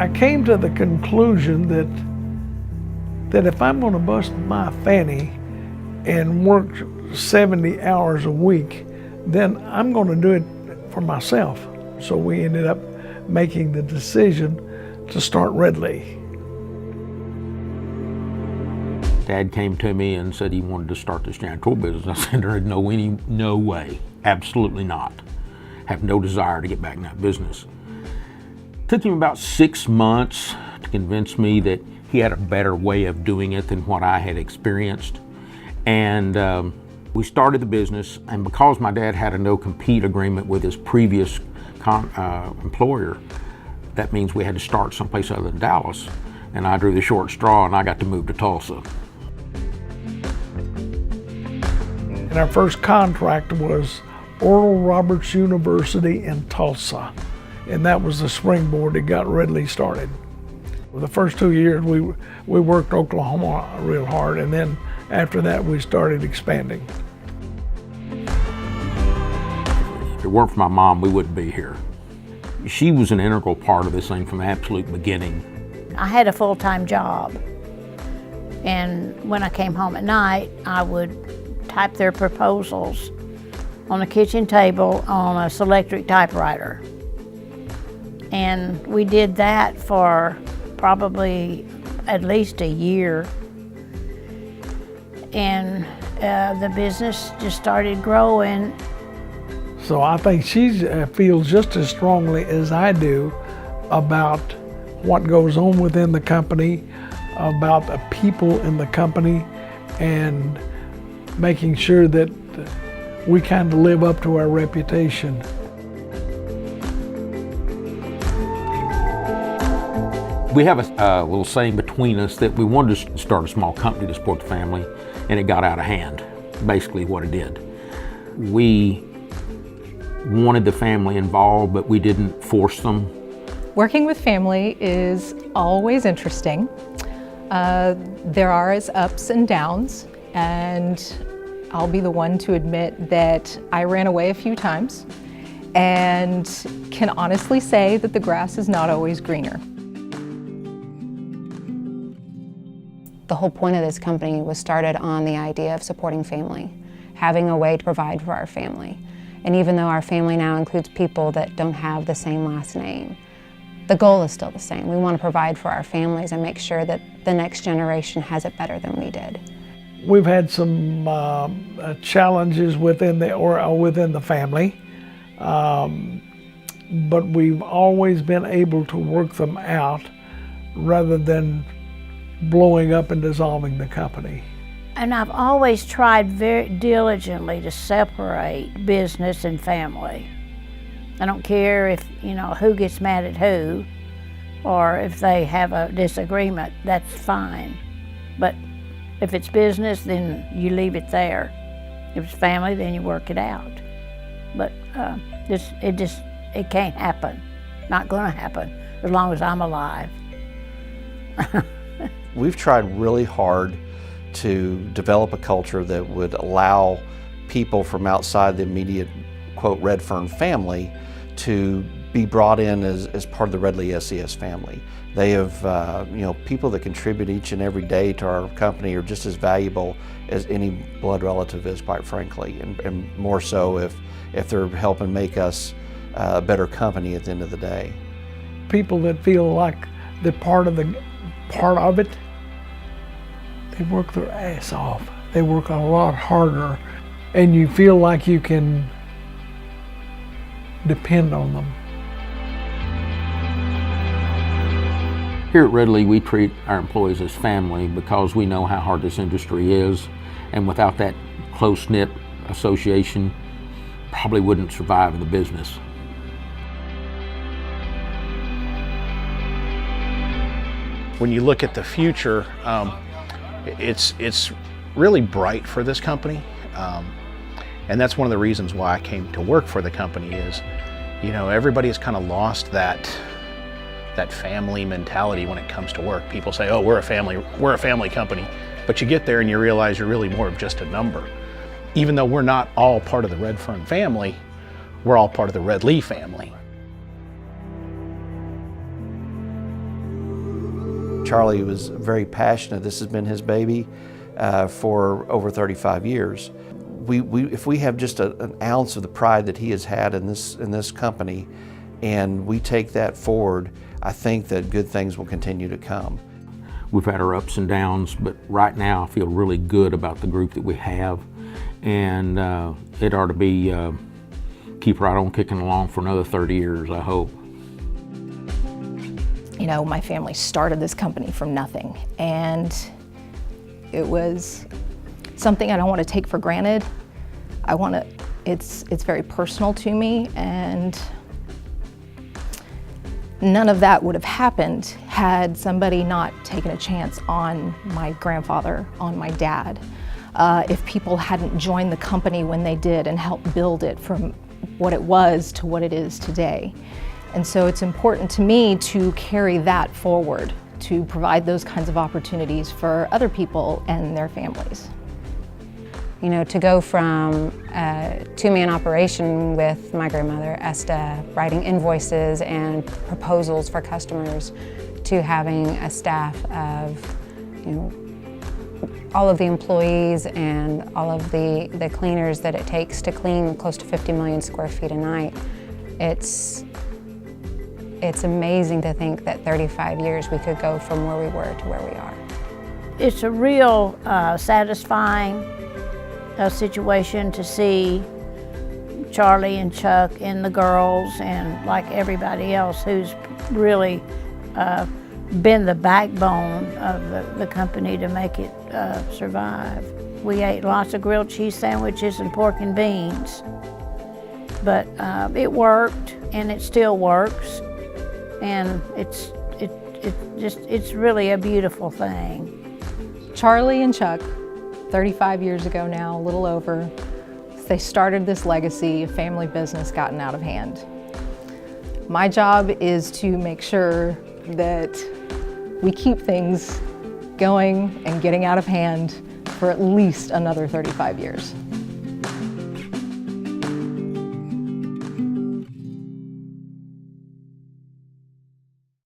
I came to the conclusion that if I'm going to bust my fanny and work 70 hours a week, then I'm going to do it for myself. So we ended up making the decision to start REDLEE. Dad came to me and said he wanted to start this janitorial business. I said, there's no way, absolutely not. Have no desire to get back in that business. Took him about 6 months to convince me that he had a better way of doing it than what I had experienced. And we started the business, and because my dad had a no-compete agreement with his previous employer, that means we had to start someplace other than Dallas. And I drew the short straw, and I got to move to Tulsa. And our first contract was Oral Roberts University in Tulsa. And that was the springboard that got REDLEE started. For the first 2 years, we worked Oklahoma real hard, and then after that, we started expanding. If it weren't for my mom, we wouldn't be here. She was an integral part of this thing from the absolute beginning. I had a full-time job, and when I came home at night, I would type their proposals on the kitchen table on a Selectric typewriter. And we did that for probably at least a year. And the business just started growing. So I think she feels just as strongly as I do about what goes on within the company, about the people in the company, and making sure that we kind of live up to our reputation. We have a little saying between us that we wanted to start a small company to support the family, and it got out of hand, basically what it did. We wanted the family involved, but we didn't force them. Working with family is always interesting. There are its ups and downs, and I'll be the one to admit that I ran away a few times and can honestly say that the grass is not always greener. The whole point of this company was started on the idea of supporting family, having a way to provide for our family. And even though our family now includes people that don't have the same last name, the goal is still the same. We want to provide for our families and make sure that the next generation has it better than we did. We've had some challenges within the family, but we've always been able to work them out rather than blowing up and dissolving the company. And I've always tried very diligently to separate business and family. I don't care if, who gets mad at who, or if they have a disagreement, that's fine. But if it's business, then you leave it there. If it's family, then you work it out. But it can't happen. Not gonna happen as long as I'm alive. We've tried really hard to develop a culture that would allow people from outside the immediate, quote, Redfern family to be brought in as part of the REDLEE SCS family. They have, people that contribute each and every day to our company are just as valuable as any blood relative is, quite frankly, and more so if they're helping make us a better company at the end of the day. People that feel like they're part of it, they work their ass off. They work a lot harder, and you feel like you can depend on them. Here at REDLEE, we treat our employees as family because we know how hard this industry is, and without that close-knit association, probably wouldn't survive in the business. When you look at the future, it's really bright for this company, and that's one of the reasons why I came to work for the company is, everybody has kind of lost that family mentality when it comes to work. People say, oh, we're a family company, but you get there and you realize you're really more of just a number. Even though we're not all part of the Redfern family, we're all part of the REDLEE family. Charlie was very passionate. This has been his baby for over 35 years. If we have just an ounce of the pride that he has had in this company, and we take that forward, I think that good things will continue to come. We've had our ups and downs, but right now I feel really good about the group that we have, and it ought to be keep right on kicking along for another 30 years, I hope. You know, my family started this company from nothing, and it was something I don't want to take for granted. It's very personal to me, and none of that would have happened had somebody not taken a chance on my grandfather, on my dad. If people hadn't joined the company when they did and helped build it from what it was to what it is today. And so it's important to me to carry that forward, to provide those kinds of opportunities for other people and their families. You know, to go from a two-man operation with my grandmother, Esta, writing invoices and proposals for customers, to having a staff of, you know, all of the employees and all of the cleaners that it takes to clean close to 50 million square feet a night. It's amazing to think that 35 years we could go from where we were to where we are. It's a real satisfying situation to see Charlie and Chuck and the girls, and like everybody else who's really been the backbone of the company to make it survive. We ate lots of grilled cheese sandwiches and pork and beans, but it worked, and it still works, and it's really a beautiful thing. Charlie and Chuck, 35 years ago now, a little over, they started this legacy, a family business gotten out of hand. My job is to make sure that we keep things going and getting out of hand for at least another 35 years.